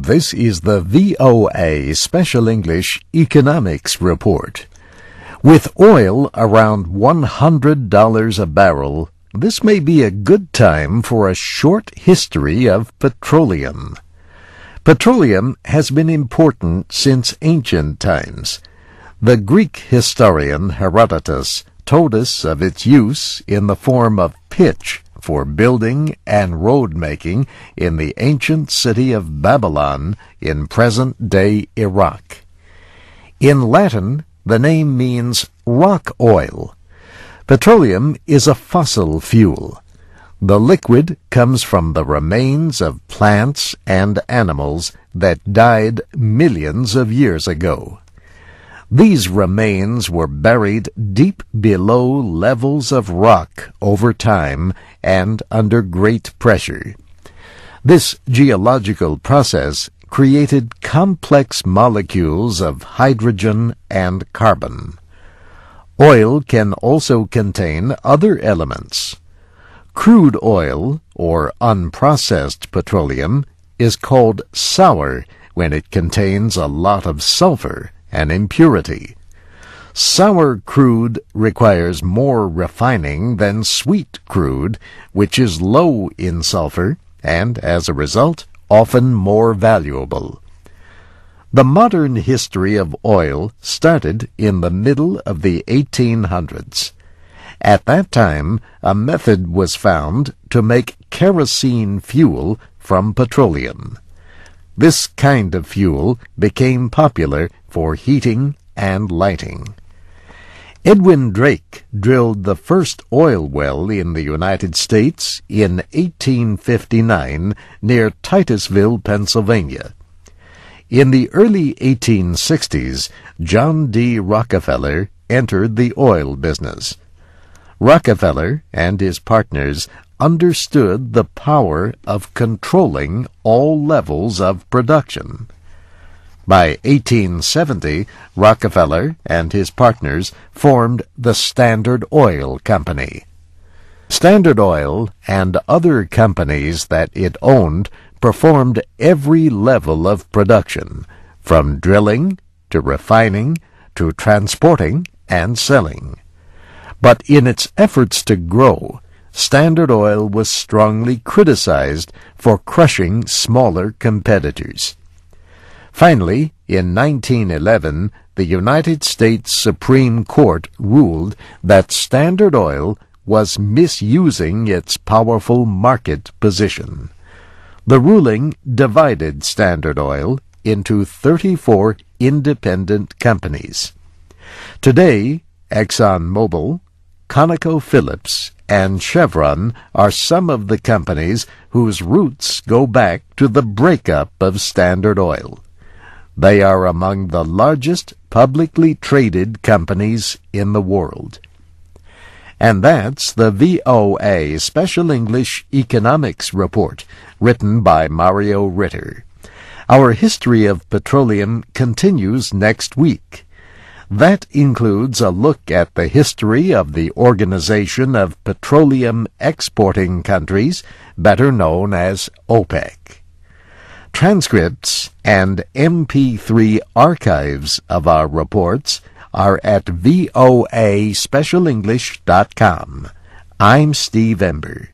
This is the VOA Special English Economics Report. With oil around $100 a barrel, this may be a good time for a short history of petroleum. Petroleum has been important since ancient times. The Greek historian Herodotus told us of its use in the form of pitch for building and road-making in the ancient city of Babylon in present-day Iraq. In Latin, the name means rock oil. Petroleum is a fossil fuel. The liquid comes from the remains of plants and animals that died millions of years ago. These remains were buried deep below levels of rock over time and under great pressure. This geological process created complex molecules of hydrogen and carbon. Oil can also contain other elements. Crude oil, or unprocessed petroleum, is called sour when it contains a lot of sulfur, an impurity. Sour crude requires more refining than sweet crude, which is low in sulfur and, as a result, often more valuable. The modern history of oil started in the middle of the 1800s. At that time, a method was found to make kerosene fuel from petroleum. This kind of fuel became popular for heating and lighting. Edwin Drake drilled the first oil well in the United States in 1859 near Titusville, Pennsylvania. In the early 1860s, John D. Rockefeller entered the oil business. Rockefeller and his partners understood the power of controlling all levels of production. By 1870, Rockefeller and his partners formed the Standard Oil Company. Standard Oil and other companies that it owned performed every level of production, from drilling to refining to transporting and selling. But in its efforts to grow, Standard Oil was strongly criticized for crushing smaller competitors. Finally, in 1911, the United States Supreme Court ruled that Standard Oil was misusing its powerful market position. The ruling divided Standard Oil into 34 independent companies. Today, ExxonMobil, ConocoPhillips and Chevron are some of the companies whose roots go back to the breakup of Standard Oil. They are among the largest publicly traded companies in the world. And that's the VOA Special English Economics Report, written by Mario Ritter. Our history of petroleum continues next week. That includes a look at the history of the Organization of Petroleum Exporting Countries, better known as OPEC. Transcripts and MP3 archives of our reports are at voaspecialenglish.com. I'm Steve Ember.